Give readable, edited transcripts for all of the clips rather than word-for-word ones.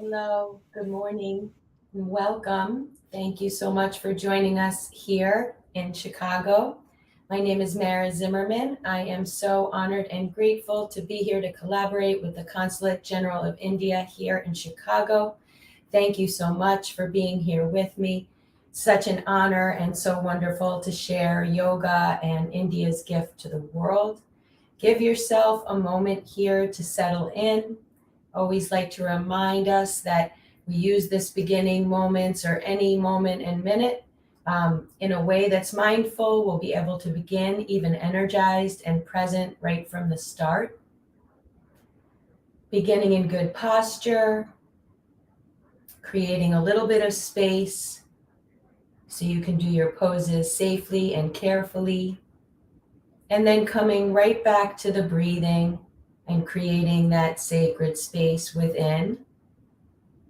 Hello, good morning, and welcome. Thank you so much for joining us here in Chicago. My name is Mara Zimmerman. I am so honored and grateful to be here to collaborate with the Consulate General of India here in Chicago. Thank you so much for being here with me. Such an honor and so wonderful to share yoga and India's gift to the world. Give yourself a moment here to settle in. Always like to remind us that we use this beginning moments or any moment and minute in a way that's mindful. We'll be able to begin even energized and present right from the start. Beginning in good posture, creating a little bit of space so you can do your poses safely and carefully. And then coming right back to the breathing and creating that sacred space within.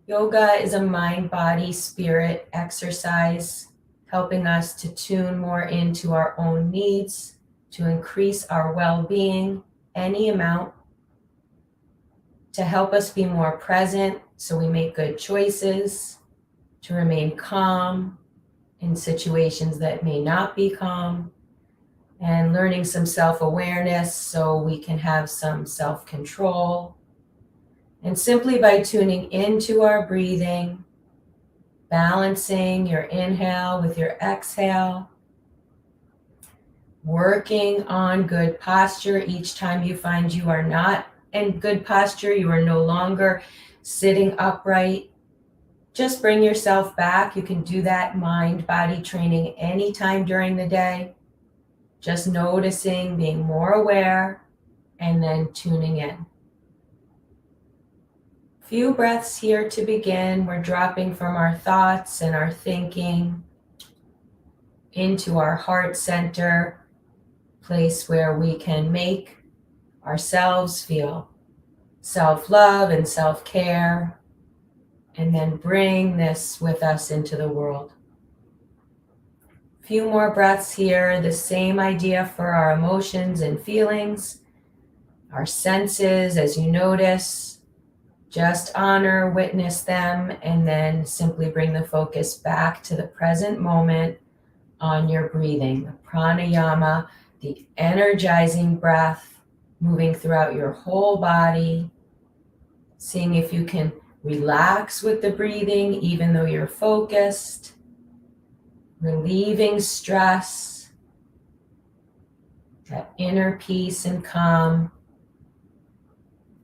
Yoga is a mind, body, spirit exercise, helping us to tune more into our own needs, to increase our well-being, any amount, to help us be more present so we make good choices, to remain calm in situations that may not be calm, and learning some self-awareness so we can have some self-control. And simply by tuning into our breathing, balancing your inhale with your exhale, working on good posture each time you find you are not in good posture, you are no longer sitting upright. Just bring yourself back. You can do that mind-body training anytime during the day. Just noticing, being more aware, and then tuning in. Few breaths here to begin. We're dropping from our thoughts and our thinking into our heart center, place where we can make ourselves feel self-love and self-care, and then bring this with us into the world. Few more breaths here, the same idea for our emotions and feelings, our senses as you notice. Just honor, witness them, and then simply bring the focus back to the present moment on your breathing. The pranayama, the energizing breath, moving throughout your whole body, seeing if you can relax with the breathing even though you're focused. Relieving stress, that inner peace and calm,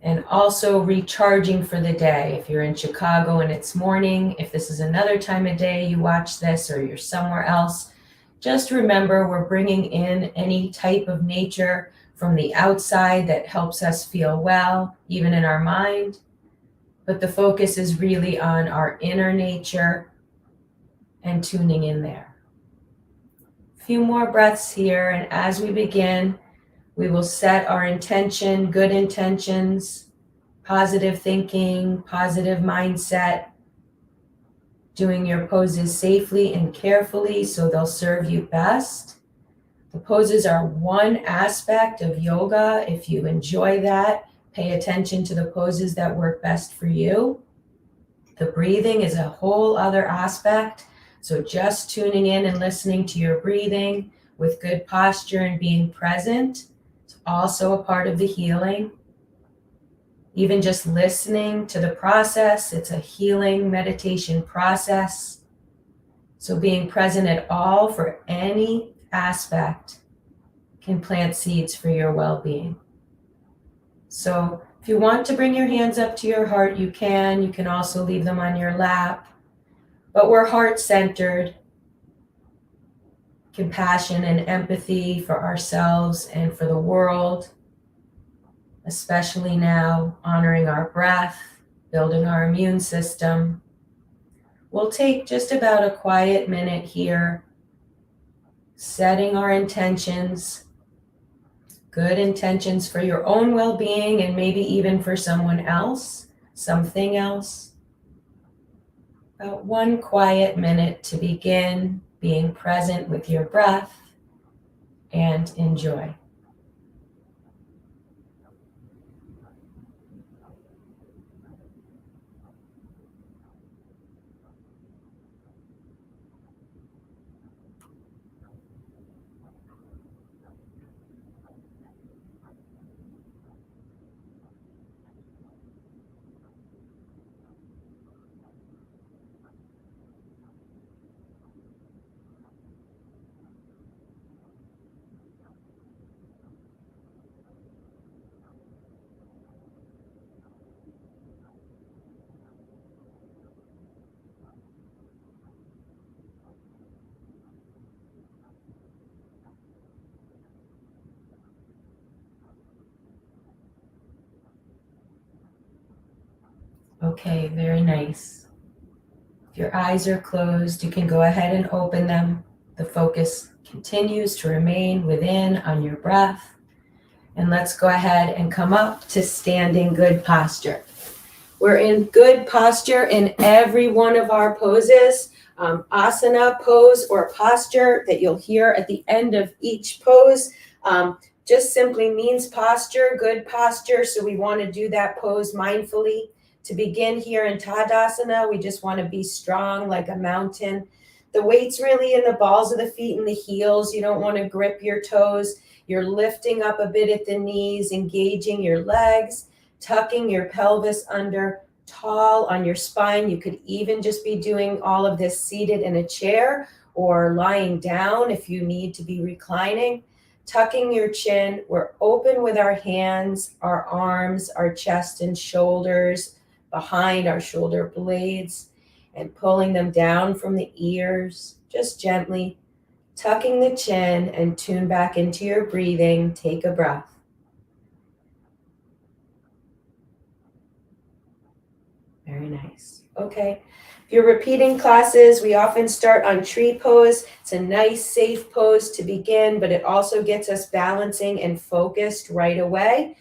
and also recharging for the day. If you're in Chicago and it's morning, if this is another time of day you watch this or you're somewhere else, just remember we're bringing in any type of nature from the outside that helps us feel well, even in our mind. But the focus is really on our inner nature and tuning in there. Few more breaths here, and as we begin, we will set our intention, good intentions, positive thinking, positive mindset, doing your poses safely and carefully so they'll serve you best. The poses are one aspect of yoga. If you enjoy that, pay attention to the poses that work best for you. The breathing is a whole other aspect. So just tuning in and listening to your breathing with good posture and being present is also a part of the healing. Even just listening to the process, it's a healing meditation process. So being present at all for any aspect can plant seeds for your well-being. So if you want to bring your hands up to your heart, you can. You can also leave them on your lap. But we're heart-centered, compassion and empathy for ourselves and for the world, especially now, honoring our breath, building our immune system. We'll take just about a quiet minute here, setting our intentions, good intentions for your own well-being and maybe even for someone else, something else. About one quiet minute to begin being present with your breath and enjoy. Okay, very nice. If your eyes are closed, you can go ahead and open them. The focus continues to remain within on your breath. And let's go ahead and come up to standing good posture. We're in good posture in every one of our poses. Asana pose or posture that you'll hear at the end of each pose just simply means posture, good posture. So we want to do that pose mindfully. To begin here in Tadasana, we just want to be strong like a mountain. The weight's really in the balls of the feet and the heels. You don't want to grip your toes. You're lifting up a bit at the knees, engaging your legs, tucking your pelvis under, tall on your spine. You could even just be doing all of this seated in a chair or lying down if you need to be reclining. Tucking your chin. We're open with our hands, our arms, our chest and shoulders, behind our shoulder blades, and pulling them down from the ears, just gently tucking the chin and tune back into your breathing. Take a breath. Very nice. Okay. If you're repeating classes, we often start on tree pose. It's a nice, safe pose to begin, but it also gets us balancing and focused right away.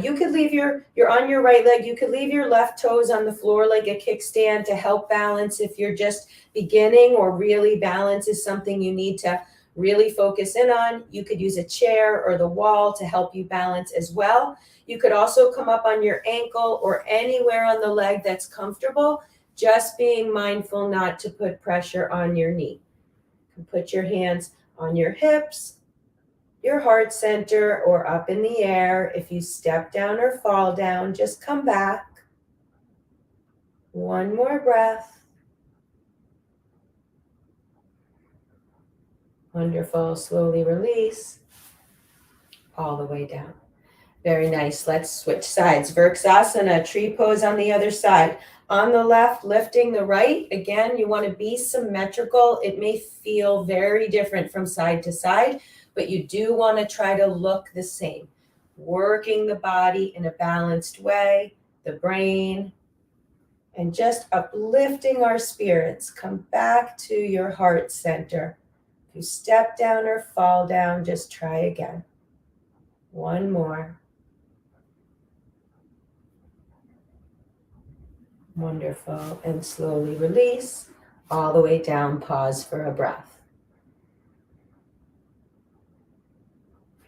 You could leave you're on your right leg. You could leave your left toes on the floor like a kickstand to help balance if you're just beginning, or really balance is something you need to really focus in on. You could use a chair or the wall to help you balance as well. You could also come up on your ankle or anywhere on the leg that's comfortable, just being mindful not to put pressure on your knee. You can put your hands on your hips, your heart center, or up in the air. If you step down or fall down, just come back. One more breath. Wonderful. Slowly release all the way down. Very nice. Let's switch sides. Vrksasana, tree pose on the other side. On the left, lifting the right. Again, you want to be symmetrical. It may feel very different from side to side, but you do want to try to look the same. Working the body in a balanced way, the brain, and just uplifting our spirits. Come back to your heart center. If you step down or fall down, just try again. One more. Wonderful. And slowly release all the way down. Pause for a breath.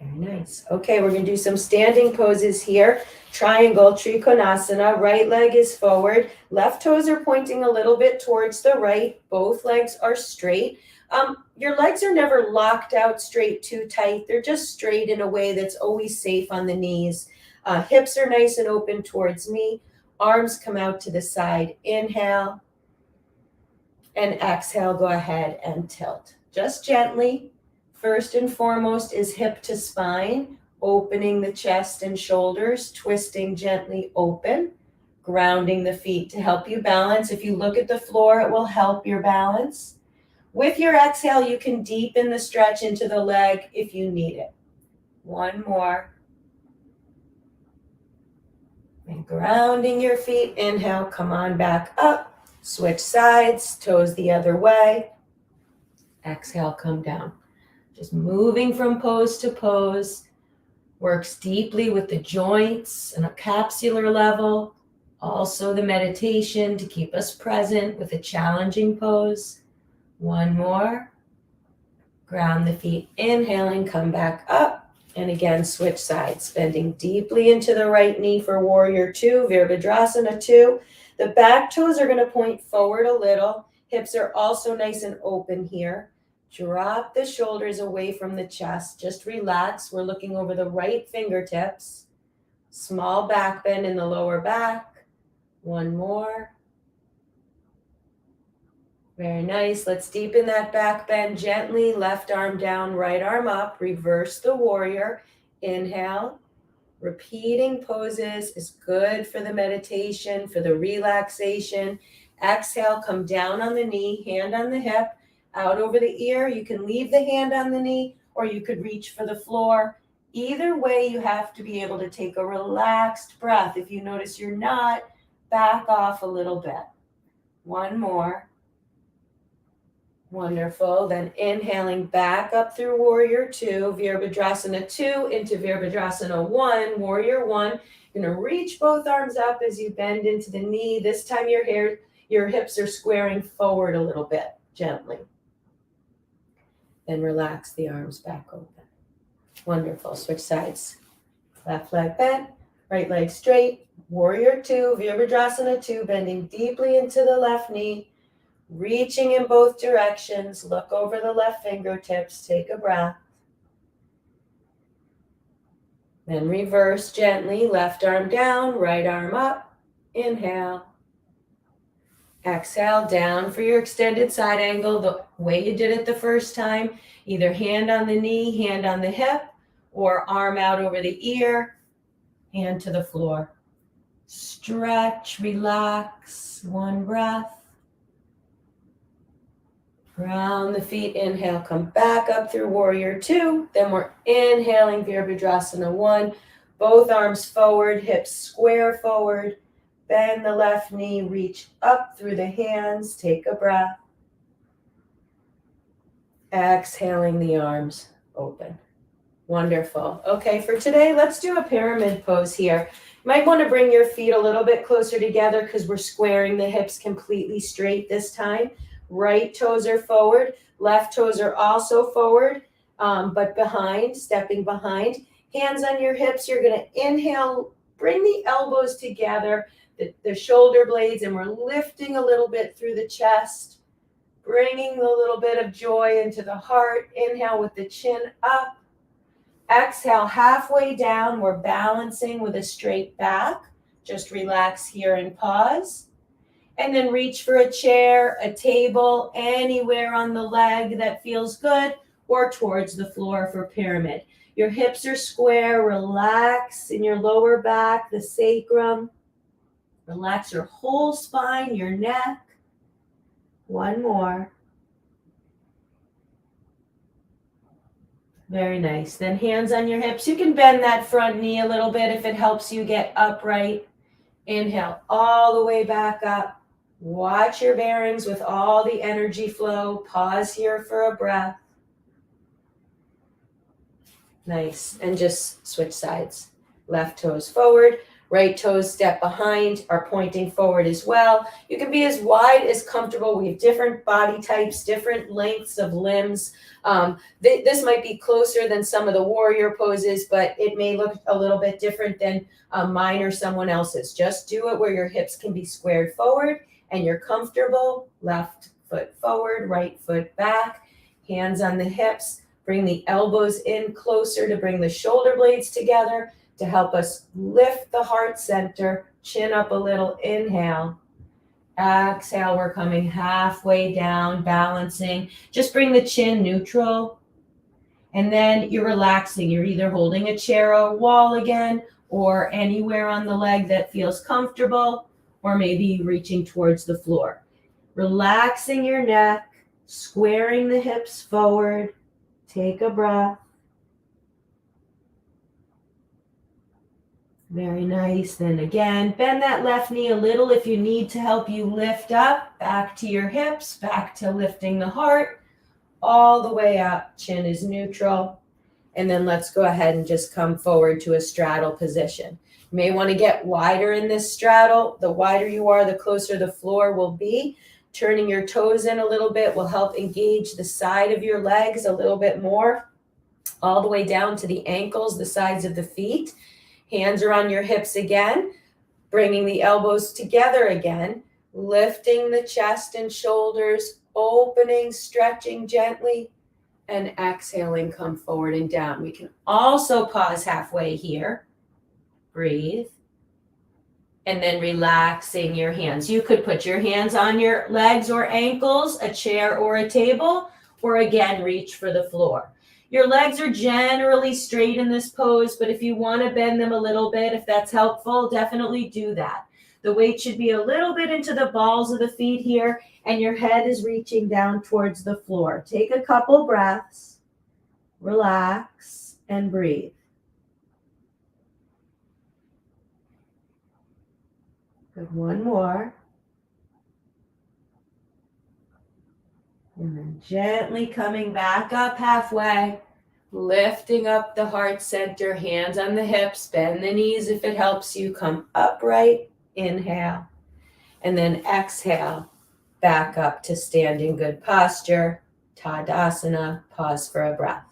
Very nice. Okay, we're going to do some standing poses here. Triangle, Trikonasana. Right leg is forward. Left toes are pointing a little bit towards the right. Both legs are straight. Your legs are never locked out straight too tight. They're just straight in a way that's always safe on the knees. Hips are nice and open towards me. Arms come out to the side. Inhale. And exhale, go ahead and tilt. Just gently. First and foremost is hip to spine. Opening the chest and shoulders. Twisting gently open. Grounding the feet to help you balance. If you look at the floor, it will help your balance. With your exhale, you can deepen the stretch into the leg if you need it. One more. And grounding your feet. Inhale, come on back up. Switch sides, toes the other way. Exhale, come down. Just moving from pose to pose. Works deeply with the joints and a capsular level. Also the meditation to keep us present with a challenging pose. One more. Ground the feet. Inhaling, come back up. And again, switch sides, bending deeply into the right knee for Warrior 2, Virabhadrasana 2. The back toes are going to point forward a little. Hips are also nice and open here. Drop the shoulders away from the chest. Just relax. We're looking over the right fingertips. Small back bend in the lower back. One more. Very nice. Let's deepen that back bend gently. Left arm down, right arm up. Reverse the warrior. Inhale. Repeating poses is good for the meditation, for the relaxation. Exhale, come down on the knee, hand on the hip, out over the ear. You can leave the hand on the knee, or you could reach for the floor. Either way, you have to be able to take a relaxed breath. If you notice you're not back off a little bit. One more. Wonderful. Then inhaling back up through Warrior 2, Virabhadrasana 2 into Virabhadrasana 1, Warrior 1. You're going to reach both arms up as you bend into the knee. This time your hips are squaring forward a little bit, gently. Then relax the arms back open. Wonderful. Switch sides. Left leg bent, right leg straight. Warrior 2, Virabhadrasana 2, bending deeply into the left knee. Reaching in both directions, look over the left fingertips, take a breath. Then reverse gently, left arm down, right arm up. Inhale. Exhale, down for your extended side angle, the way you did it the first time. Either hand on the knee, hand on the hip, or arm out over the ear, hand to the floor. Stretch, relax, one breath. Ground the feet, inhale, come back up through Warrior 2. Then we're inhaling Virabhadrasana 1. Both arms forward, hips square forward. Bend the left knee, reach up through the hands. Take a breath. Exhaling the arms open. Wonderful. Okay, for today, let's do a pyramid pose here. You might want to bring your feet a little bit closer together because we're squaring the hips completely straight this time. Right toes are forward, left toes are also forward, but behind, stepping behind. Hands on your hips, you're going to inhale, bring the elbows together, the shoulder blades, and we're lifting a little bit through the chest, bringing a little bit of joy into the heart. Inhale with the chin up. Exhale, halfway down, we're balancing with a straight back. Just relax here and pause. And then reach for a chair, a table, anywhere on the leg that feels good, or towards the floor for pyramid. Your hips are square. Relax in your lower back, the sacrum. Relax your whole spine, your neck. One more. Very nice. Then hands on your hips. You can bend that front knee a little bit if it helps you get upright. Inhale all the way back up. Watch your bearings with all the energy flow. Pause here for a breath. Nice. And just switch sides. Left toes forward. Right toes step behind, are pointing forward as well. You can be as wide as comfortable. We have different body types, different lengths of limbs. This might be closer than some of the warrior poses, but it may look a little bit different than mine or someone else's. Just do it where your hips can be squared forward and you're comfortable. Left foot forward, right foot back, hands on the hips. Bring the elbows in closer to bring the shoulder blades together to help us lift the heart center. Chin up a little, inhale. Exhale, we're coming halfway down, balancing. Just bring the chin neutral. And then you're relaxing. You're either holding a chair or a wall again, or anywhere on the leg that feels comfortable, or maybe reaching towards the floor. Relaxing your neck, squaring the hips forward. Take a breath. Very nice. Then again, bend that left knee a little if you need to help you lift up. Back to your hips, back to lifting the heart. All the way up, chin is neutral. And then let's go ahead and just come forward to a straddle position. You may want to get wider in this straddle. The wider you are, the closer the floor will be. Turning your toes in a little bit will help engage the side of your legs a little bit more. All the way down to the ankles, the sides of the feet. Hands are on your hips again. Bringing the elbows together again. Lifting the chest and shoulders. Opening, stretching gently. And exhaling, come forward and down. We can also pause halfway here. Breathe. And then relaxing your hands. You could put your hands on your legs or ankles, a chair or a table, or again, reach for the floor. Your legs are generally straight in this pose, but if you want to bend them a little bit, if that's helpful, definitely do that. The weight should be a little bit into the balls of the feet here, and your head is reaching down towards the floor. Take a couple breaths, relax, and breathe. Good, one more. And then gently coming back up halfway, lifting up the heart center, hands on the hips, bend the knees if it helps you, come upright, inhale, and then exhale, back up to standing good posture, Tadasana, pause for a breath.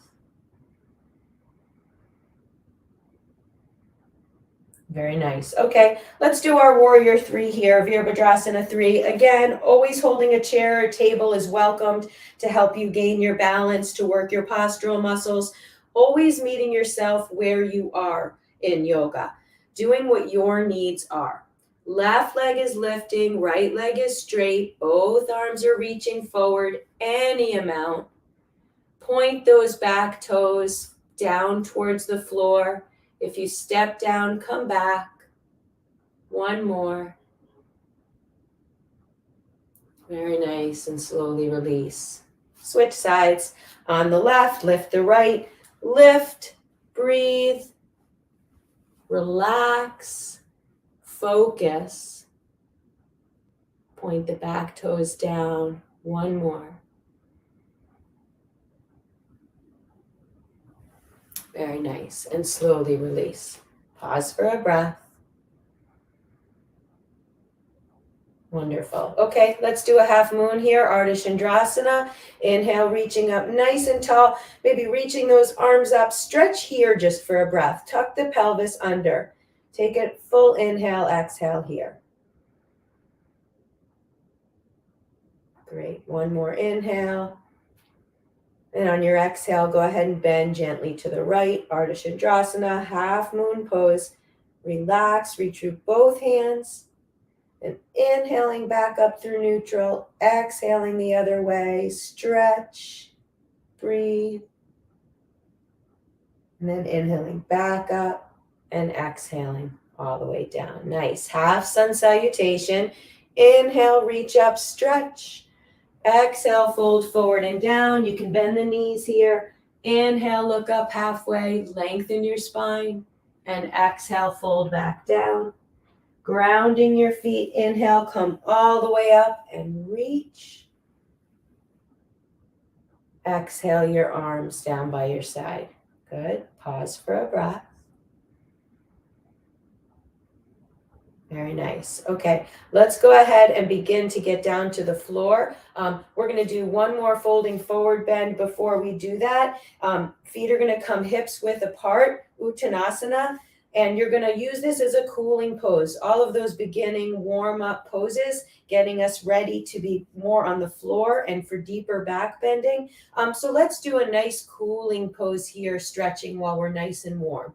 Very nice. Okay, let's do our warrior 3 here, Virabhadrasana 3. Again, always holding a chair or table is welcomed to help you gain your balance, to work your postural muscles. Always meeting yourself where you are in yoga, doing what your needs are. Left leg is lifting, right leg is straight, both arms are reaching forward any amount. Point those back toes down towards the floor. If you step down, come back. One more. Very nice, and slowly release. Switch sides. On the left, lift the right. Lift, breathe, relax, focus. Point the back toes down. One more. Very nice, and slowly release. Pause for a breath. Wonderful. Okay, let's do a half moon here, Ardha Chandrasana. Inhale, reaching up nice and tall. Maybe reaching those arms up. Stretch here just for a breath. Tuck the pelvis under. Take a full inhale, exhale here. Great. One more inhale. And on your exhale, go ahead and bend gently to the right. Ardha Chandrasana, half moon pose. Relax, reach through both hands. And inhaling back up through neutral. Exhaling the other way. Stretch. Breathe. And then inhaling back up and exhaling all the way down. Nice. Half sun salutation. Inhale, reach up, stretch. Exhale, fold forward and down. You can bend the knees here. Inhale, look up halfway, lengthen your spine. And exhale, fold back down. Grounding your feet. Inhale, come all the way up and reach. Exhale your arms down by your side. Good. Pause for a breath. Very nice. Okay, let's go ahead and begin to get down to the floor. We're going to do one more folding forward bend before we do that. Feet are going to come hips width apart, Uttanasana, and you're going to use this as a cooling pose. All of those beginning warm-up poses, getting us ready to be more on the floor and for deeper back bending. So let's do a nice cooling pose here, stretching while we're nice and warm.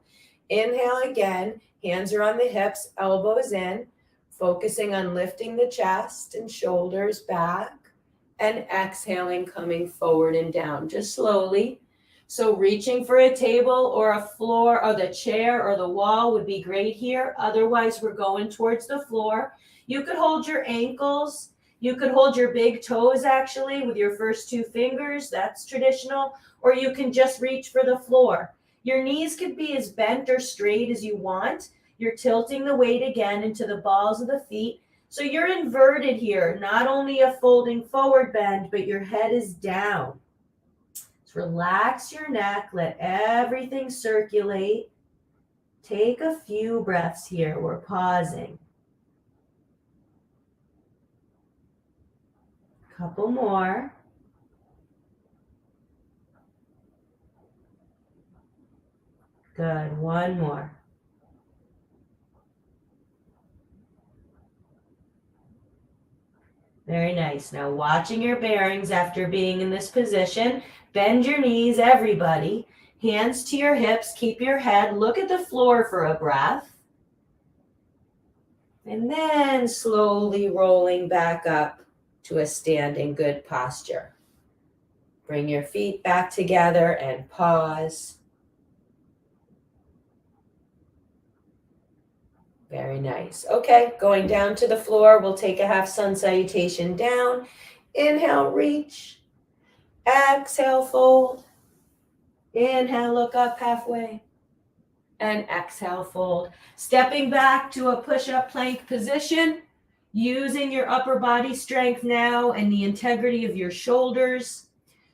Inhale again. Hands are on the hips, elbows in, focusing on lifting the chest and shoulders back, and exhaling, coming forward and down, just slowly. So reaching for a table or a floor or the chair or the wall would be great here. Otherwise, we're going towards the floor. You could hold your ankles. You could hold your big toes, actually, with your first 2 fingers. That's traditional. Or you can just reach for the floor. Your knees could be as bent or straight as you want. You're tilting the weight again into the balls of the feet. So you're inverted here, not only a folding forward bend, but your head is down. So relax your neck, let everything circulate. Take a few breaths here. We're pausing. Couple more. Good. One more. Very nice. Now watching your bearings after being in this position. Bend your knees, everybody. Hands to your hips. Keep your head. Look at the floor for a breath. And then slowly rolling back up to a standing good posture. Bring your feet back together and pause. Very nice. Okay, going down to the floor, we'll take a half sun salutation down. Inhale, reach. Exhale, fold. Inhale, look up halfway. And exhale, fold. Stepping back to a push-up plank position, using your upper body strength now and the integrity of your shoulders.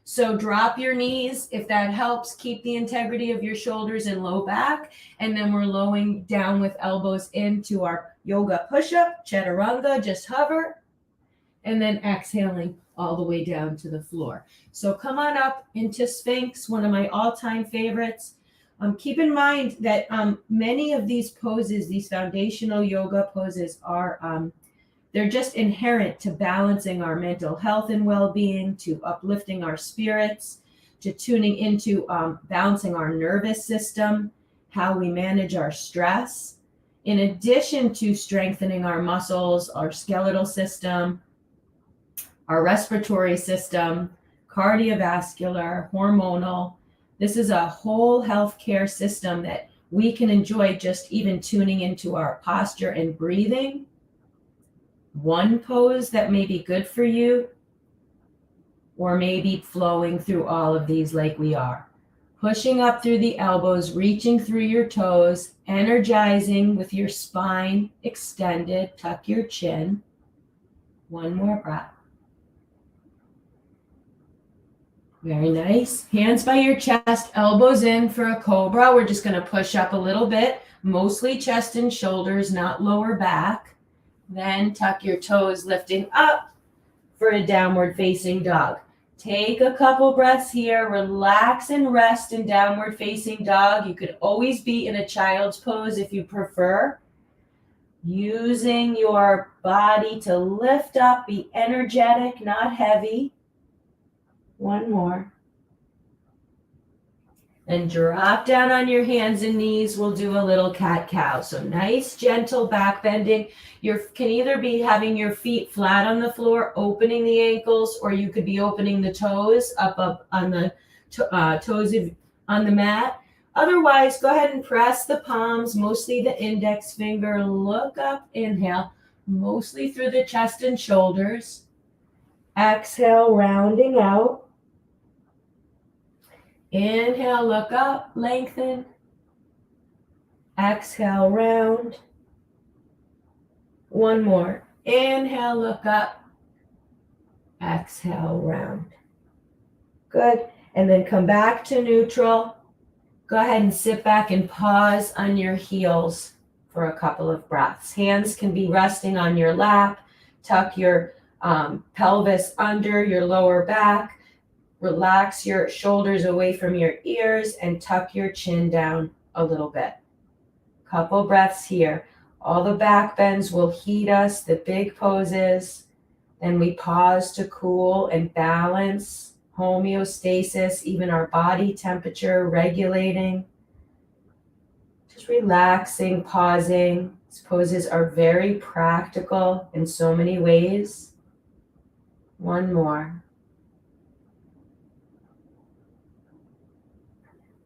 So drop your knees if that helps. Keep the integrity of your shoulders and low back. And then we're lowering down with elbows into our yoga push-up, chaturanga, just hover. And then exhaling all the way down to the floor. So come on up into Sphinx, one of my all-time favorites. Keep in mind that many of these poses, these foundational yoga poses, are they're just inherent to balancing our mental health and well-being, to uplifting our spirits, to tuning into balancing our nervous system, how we manage our stress, in addition to strengthening our muscles, our skeletal system, our respiratory system, cardiovascular, hormonal. This is a whole healthcare system that we can enjoy just even tuning into our posture and breathing. One pose that may be good for you, or maybe flowing through all of these like we are. Pushing up through the elbows, reaching through your toes, energizing with your spine extended, tuck your chin. One more breath. Very nice. Hands by your chest, elbows in for a cobra. We're just going to push up a little bit, mostly chest and shoulders, not lower back. Then tuck your toes, lifting up for a downward facing dog. Take a couple breaths here. Relax and rest in downward facing dog. You could always be in a child's pose if you prefer. Using your body to lift up, be energetic, not heavy. One more. And drop down on your hands and knees. We'll do a little cat-cow. So nice, gentle back bending. You can either be having your feet flat on the floor, opening the ankles, or you could be opening the toes up on the toes on the mat. Otherwise, go ahead and press the palms, mostly the index finger. Look up, inhale, mostly through the chest and shoulders. Exhale, rounding out. Inhale, look up, lengthen. Exhale, round. One more. Inhale, look up. Exhale, round. Good. And then come back to neutral. Go ahead and sit back and pause on your heels for a couple of breaths. Hands can be resting on your lap. Tuck your pelvis under your lower back. Relax your shoulders away from your ears and tuck your chin down a little bit. Couple breaths here. All the back bends will heat us, the big poses. Then we pause to cool and balance, homeostasis, even our body temperature regulating. Just relaxing, pausing. These poses are very practical in so many ways. One more.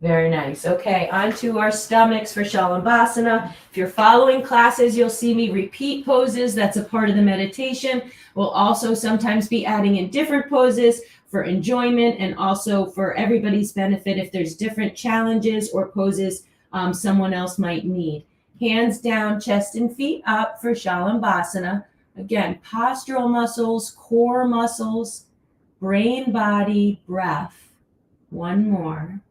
Very nice. Okay, onto our stomachs for Shalabhasana. If you're following classes, you'll see me repeat poses. That's a part of the meditation. We'll also sometimes be adding in different poses for enjoyment and also for everybody's benefit if there's different challenges or poses someone else might need. Hands down, chest and feet up for Shalabhasana. Again, postural muscles, core muscles, brain, body, breath. One more.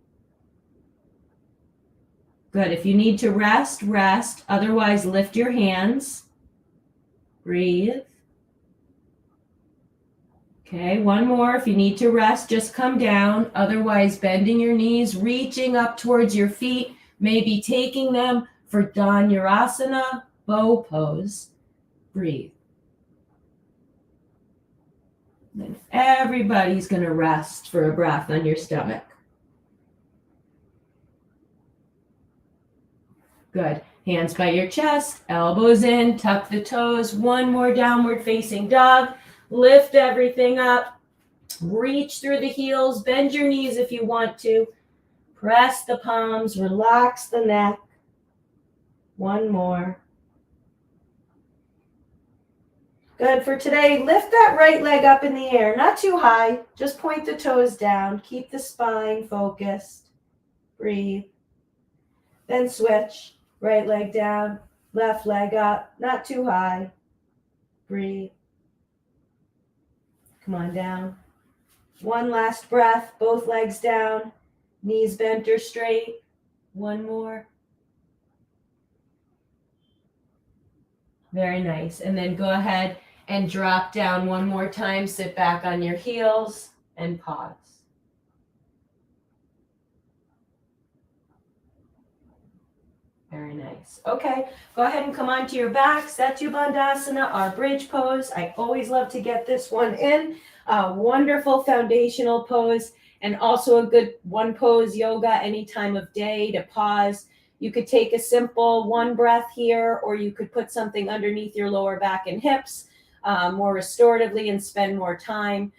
Good. If you need to rest, rest. Otherwise, lift your hands. Breathe. Okay, one more. If you need to rest, just come down. Otherwise, bending your knees, reaching up towards your feet, maybe taking them for Dhanurasana, bow pose. Breathe. Then everybody's going to rest for a breath on your stomach. Good. Hands by your chest, elbows in, tuck the toes. One more downward facing dog. Lift everything up. Reach through the heels. Bend your knees if you want to. Press the palms. Relax the neck. One more. Good. For today, lift that right leg up in the air. Not too high. Just point the toes down. Keep the spine focused. Breathe. Then switch. Right leg down, left leg up, not too high. Breathe. Come on down. One last breath, both legs down, knees bent or straight. One more. Very nice. And then go ahead and drop down one more time. Sit back on your heels and pause. Very nice. Okay, go ahead and come onto your back. Setu Bandhasana, our bridge pose. I always love to get this one in. A wonderful foundational pose and also a good one pose yoga any time of day to pause. You could take a simple one breath here, or you could put something underneath your lower back and hips more restoratively and spend more time.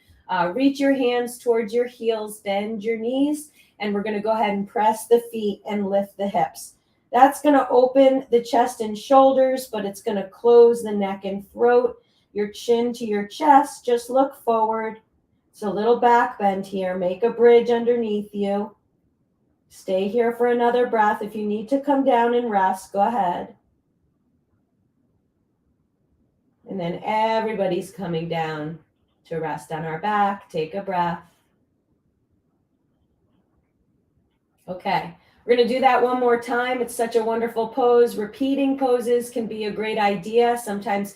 Reach your hands towards your heels, bend your knees, and we're going to go ahead and press the feet and lift the hips. That's going to open the chest and shoulders, but it's going to close the neck and throat. Your chin to your chest, just look forward. It's a little back bend here. Make a bridge underneath you. Stay here for another breath. If you need to come down and rest, go ahead. And then everybody's coming down to rest on our back. Take a breath. Okay. We're going to do that one more time. It's such a wonderful pose. Repeating poses can be a great idea. Sometimes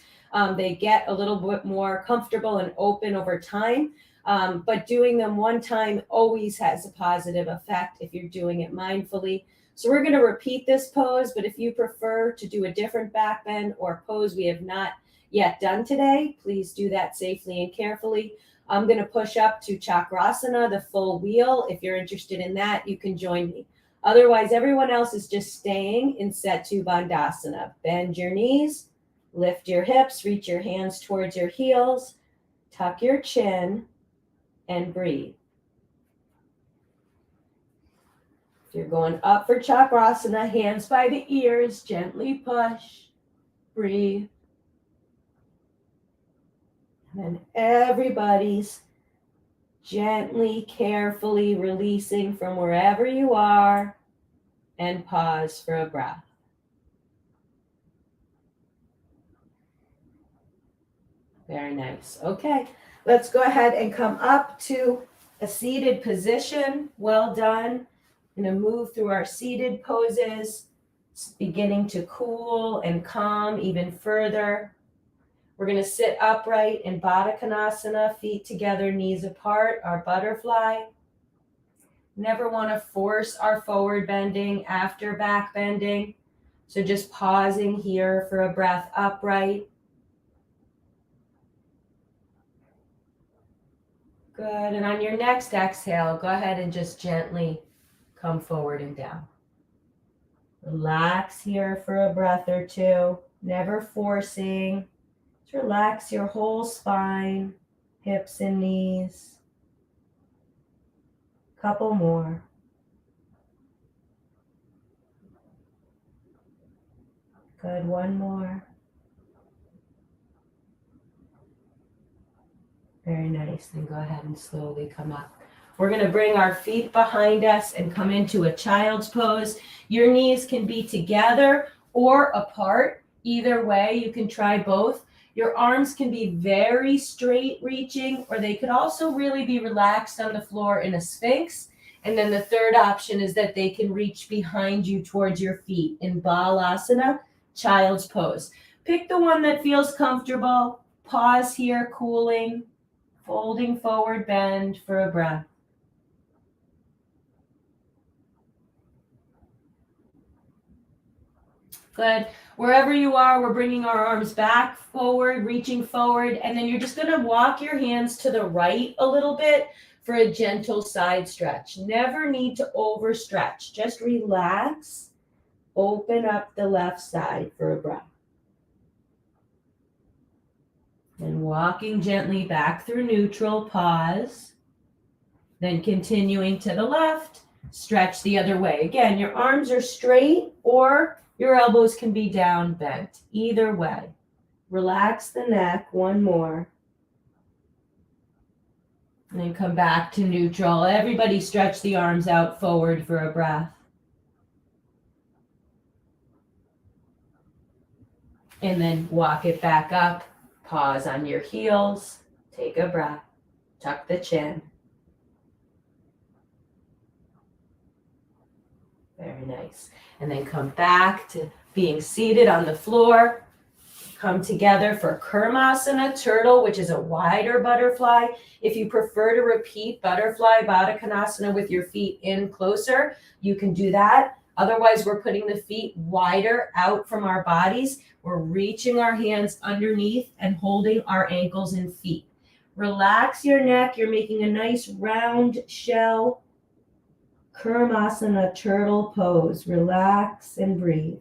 they get a little bit more comfortable and open over time. But doing them one time always has a positive effect if you're doing it mindfully. So we're going to repeat this pose, but if you prefer to do a different back bend or pose we have not yet done today, please do that safely and carefully. I'm going to push up to Chakrasana, the full wheel. If you're interested in that, you can join me. Otherwise, everyone else is just staying in Setu Bandhasana. Bend your knees, lift your hips, reach your hands towards your heels, tuck your chin, and breathe. If you're going up for Chakrasana, hands by the ears, gently push, breathe. And then everybody's gently, carefully releasing from wherever you are and pause for a breath. Very nice. Okay, let's go ahead and come up to a seated position. Well done. I'm going to move through our seated poses, beginning to cool and calm even further. We're going to sit upright in Vadakanasana, feet together, knees apart, our butterfly. Never want to force our forward bending after back bending. So just pausing here for a breath upright. Good. And on your next exhale, go ahead and just gently come forward and down. Relax here for a breath or two, never forcing. Just relax your whole spine, hips and knees. Couple more. Good, one more. Very nice. Then go ahead and slowly come up. We're going to bring our feet behind us and come into a child's pose. Your knees can be together or apart. Either way, you can try both. Your arms can be very straight reaching, or they could also really be relaxed on the floor in a Sphinx. And then the third option is that they can reach behind you towards your feet in Balasana, child's pose. Pick the one that feels comfortable. Pause here, cooling, folding forward, bend for a breath. Good. Wherever you are, we're bringing our arms back, forward, reaching forward, and then you're just going to walk your hands to the right a little bit for a gentle side stretch. Never need to overstretch. Just relax. Open up the left side for a breath. And walking gently back through neutral, pause. Then continuing to the left, stretch the other way. Again, your arms are straight or your elbows can be down, bent. Either way. Relax the neck. One more. And then come back to neutral. Everybody stretch the arms out forward for a breath. And then walk it back up. Pause on your heels. Take a breath. Tuck the chin. Very nice. And then come back to being seated on the floor. Come together for Kurmasana, turtle, which is a wider butterfly. If you prefer to repeat butterfly, Vadakanasana with your feet in closer, you can do that. Otherwise, we're putting the feet wider out from our bodies. We're reaching our hands underneath and holding our ankles and feet. Relax your neck. You're making a nice round shell. Kurmasana, turtle pose. Relax and breathe.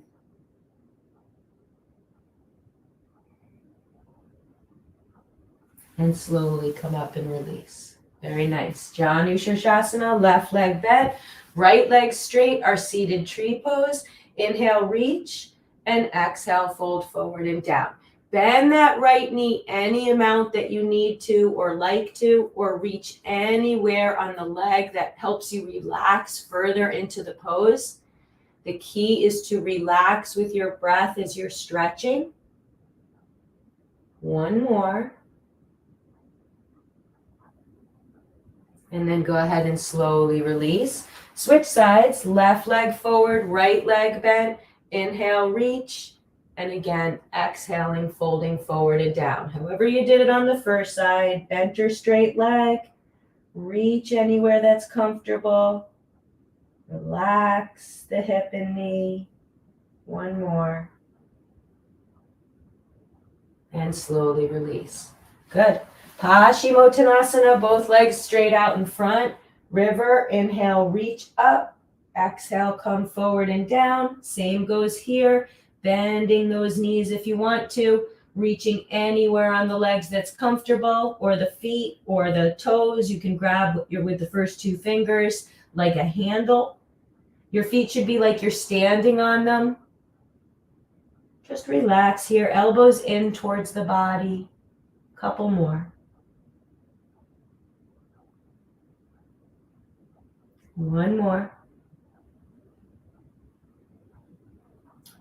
And slowly come up and release. Very nice. Janu Shirshasana, left leg bent, right leg straight, our seated tree pose. Inhale, reach, and exhale, fold forward and down. Bend that right knee any amount that you need to or like to, or reach anywhere on the leg that helps you relax further into the pose. The key is to relax with your breath as you're stretching. One more. And then go ahead and slowly release. Switch sides, left leg forward, right leg bent. Inhale, reach. And again, exhaling, folding forward and down. However you did it on the first side, bent or straight leg. Reach anywhere that's comfortable. Relax the hip and knee. One more. And slowly release. Good. Paschimottanasana, both legs straight out in front. River, inhale, reach up. Exhale, come forward and down. Same goes here. Bending those knees if you want to. Reaching anywhere on the legs that's comfortable, or the feet or the toes. You can grab with the first two fingers like a handle. Your feet should be like you're standing on them. Just relax here. Elbows in towards the body. Couple more. One more.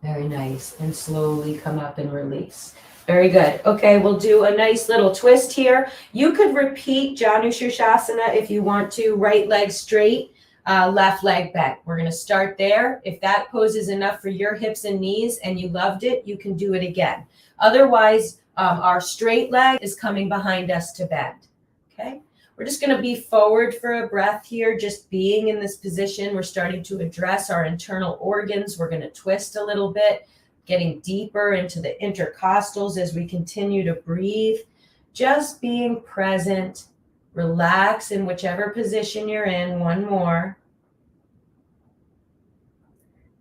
Very nice. And slowly come up and release. Very good. Okay, we'll do a nice little twist here. You could repeat Janu Shirshasana if you want to. Right leg straight, left leg bent. We're going to start there. If that pose is enough for your hips and knees and you loved it, you can do it again. Otherwise, our straight leg is coming behind us to bend. Okay. We're just going to be forward for a breath here, just being in this position. We're starting to address our internal organs. We're going to twist a little bit, getting deeper into the intercostals as we continue to breathe. Just being present. Relax in whichever position you're in. One more.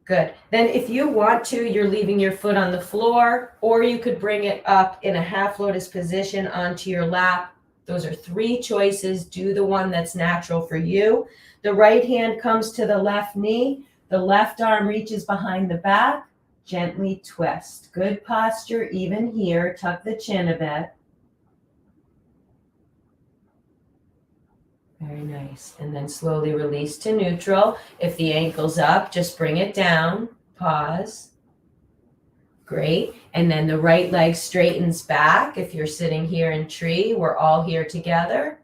Good. Then if you want to, you're leaving your foot on the floor, or you could bring it up in a half lotus position onto your lap. Those are three choices. Do the one that's natural for you. The right hand comes to the left knee. The left arm reaches behind the back. Gently twist. Good posture even here. Tuck the chin a bit. Very nice. And then slowly release to neutral. If the ankle's up, just bring it down. Pause. Great. And then the right leg straightens back. If you're sitting here in tree, we're all here together.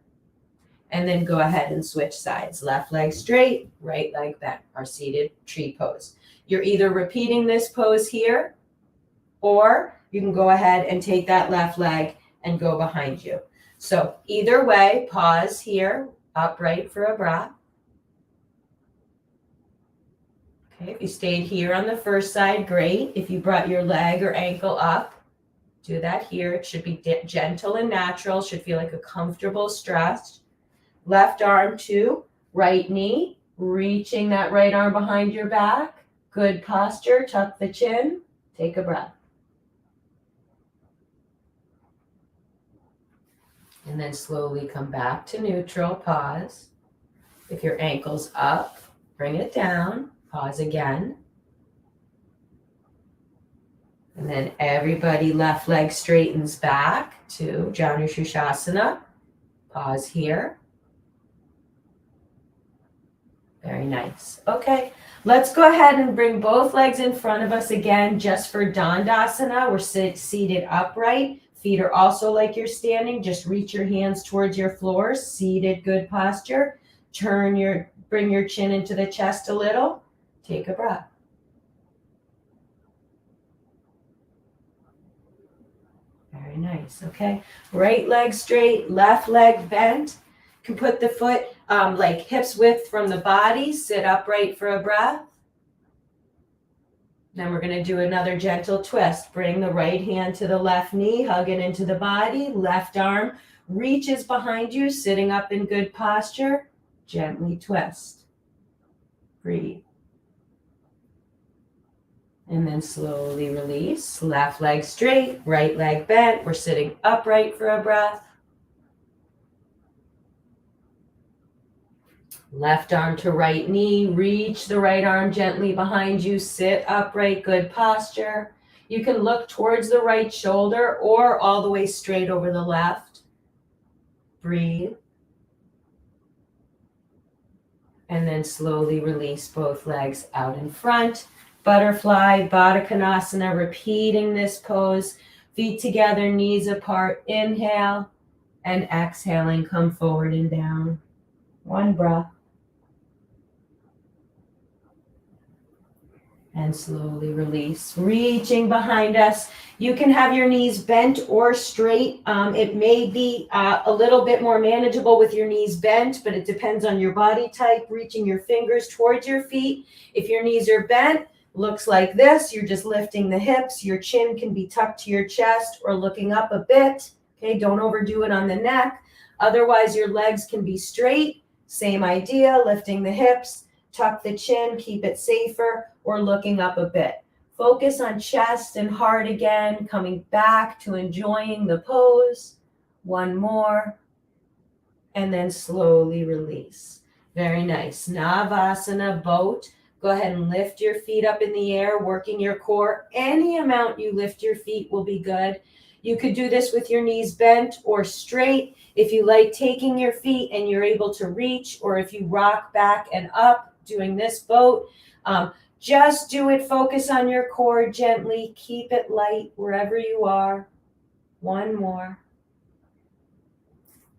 And then go ahead and switch sides. Left leg straight, right leg bent, our seated tree pose. You're either repeating this pose here, or you can go ahead and take that left leg and go behind you. So either way, pause here, upright for a breath. Okay, if you stayed here on the first side, great. If you brought your leg or ankle up, do that here. It should be gentle and natural. Should feel like a comfortable stretch. Left arm to right knee, reaching that right arm behind your back. Good posture. Tuck the chin. Take a breath. And then slowly come back to neutral. Pause. If your ankle's up, bring it down. Pause again. And then everybody left leg straightens back to Janu Shirshasana. Pause here. Very nice. Okay, let's go ahead and bring both legs in front of us again, just for Dandasana. We're seated upright. Feet are also like you're standing. Just reach your hands towards your floor. Seated, good posture. Bring your chin into the chest a little. Take a breath. Very nice. Okay, right leg straight, left leg bent. You can put the foot like hips width from the body. Sit upright for a breath. Then we're going to do another gentle twist. Bring the right hand to the left knee, hug it into the body. Left arm reaches behind you, sitting up in good posture. Gently twist. Breathe. And then slowly release. Left leg straight, right leg bent. We're sitting upright for a breath. Left arm to right knee, reach the right arm gently behind you, sit upright, good posture. You can look towards the right shoulder or all the way straight over the left. Breathe. And then slowly release both legs out in front. Butterfly, Vadakanasana, repeating this pose. Feet together, knees apart. Inhale and exhaling, come forward and down. One breath. And slowly release, reaching behind us. You can have your knees bent or straight. It may be a little bit more manageable with your knees bent, but it depends on your body type. Reaching your fingers towards your feet. If your knees are bent, looks like this. You're just lifting the hips. Your chin can be tucked to your chest or looking up a bit. Okay, don't overdo it on the neck. Otherwise, your legs can be straight. Same idea, lifting the hips. Tuck the chin, keep it safer, or looking up a bit. Focus on chest and heart again, coming back to enjoying the pose. One more, and then slowly release. Very nice. Navasana Boat. Go ahead and lift your feet up in the air, working your core. Any amount you lift your feet will be good. You could do this with your knees bent or straight. If you like taking your feet and you're able to reach, or if you rock back and up, doing this boat, just do it. Focus on your core gently. Keep it light wherever you are. One more.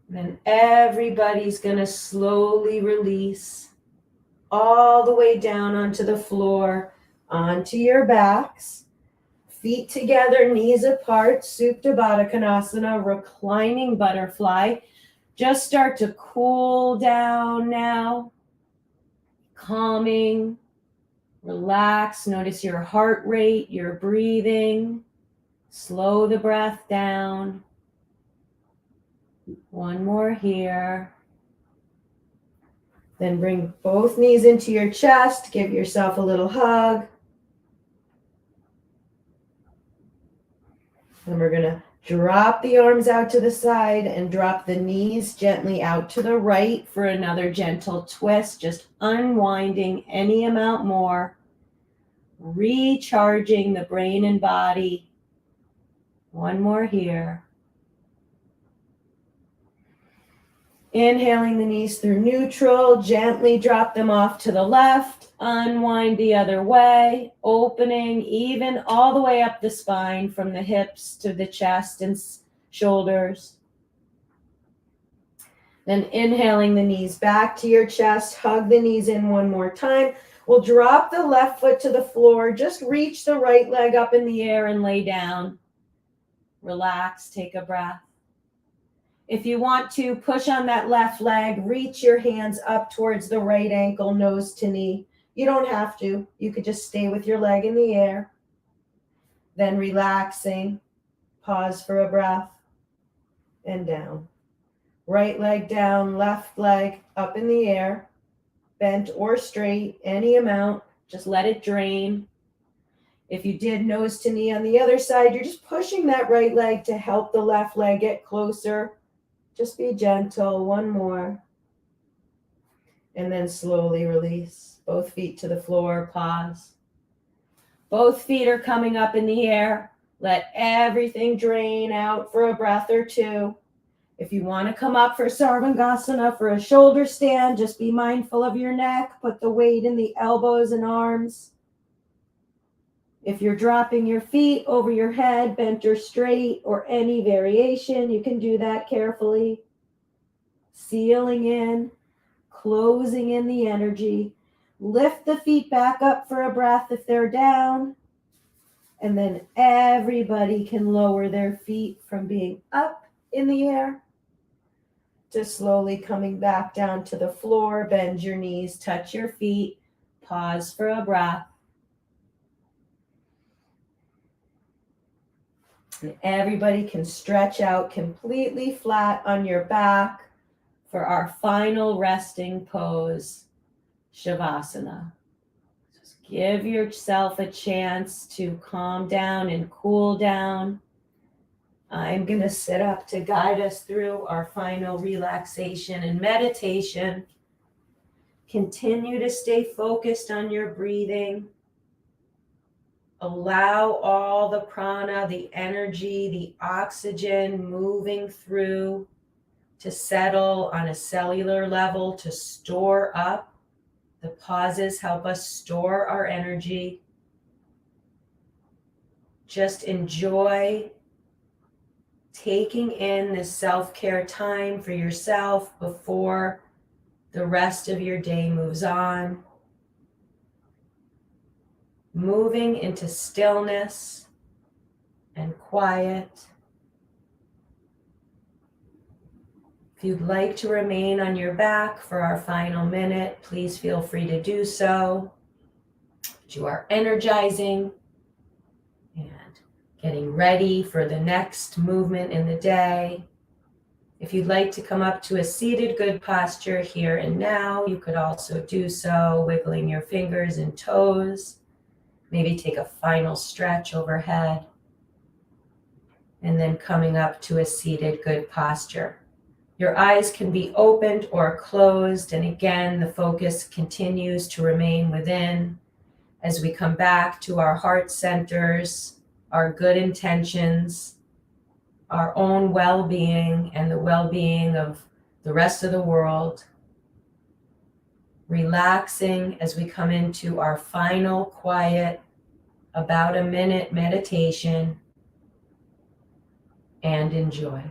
And then everybody's going to slowly release all the way down onto the floor, onto your backs. Feet together, knees apart. Supta Vadakanasana, reclining butterfly. Just start to cool down now. Calming, relax, notice your heart rate, your breathing, slow the breath down. One more here. Then bring both knees into your chest, give yourself a little hug. And we're going to drop the arms out to the side and drop the knees gently out to the right for another gentle twist, just unwinding any amount more, recharging the brain and body. One more here. Inhaling the knees through neutral, gently drop them off to the left, unwind the other way, opening even all the way up the spine from the hips to the chest and shoulders. Then inhaling the knees back to your chest, hug the knees in one more time. We'll drop the left foot to the floor, just reach the right leg up in the air and lay down. Relax, take a breath. If you want to push on that left leg, reach your hands up towards the right ankle, nose to knee. You don't have to. You could just stay with your leg in the air. Then relaxing, pause for a breath, and down. Right leg down, left leg up in the air, bent or straight, any amount. Just let it drain. If you did nose to knee on the other side, you're just pushing that right leg to help the left leg get closer. Just be gentle. One more. And then slowly release. Both feet to the floor. Pause. Both feet are coming up in the air. Let everything drain out for a breath or two. If you want to come up for Sarvangasana for a shoulder stand, just be mindful of your neck. Put the weight in the elbows and arms. If you're dropping your feet over your head, bent or straight, or any variation, you can do that carefully. Sealing in, closing in the energy. Lift the feet back up for a breath if they're down. And then everybody can lower their feet from being up in the air to slowly coming back down to the floor. Bend your knees, touch your feet, pause for a breath. And everybody can stretch out completely flat on your back for our final resting pose, Shavasana. Just give yourself a chance to calm down and cool down. I'm going to sit up to guide us through our final relaxation and meditation. Continue to stay focused on your breathing. Allow all the prana, the energy, the oxygen moving through to settle on a cellular level, to store up. The pauses help us store our energy. Just enjoy taking in this self-care time for yourself before the rest of your day moves on. Moving into stillness and quiet. If you'd like to remain on your back for our final minute, please feel free to do so. But you are energizing and getting ready for the next movement in the day. If you'd like to come up to a seated good posture here and now, you could also do so, wiggling your fingers and toes. Maybe take a final stretch overhead. And then coming up to a seated good posture. Your eyes can be opened or closed. And again, the focus continues to remain within as we come back to our heart centers, our good intentions, our own well-being and the well-being of the rest of the world. Relaxing as we come into our final quiet, about a minute meditation, and enjoy.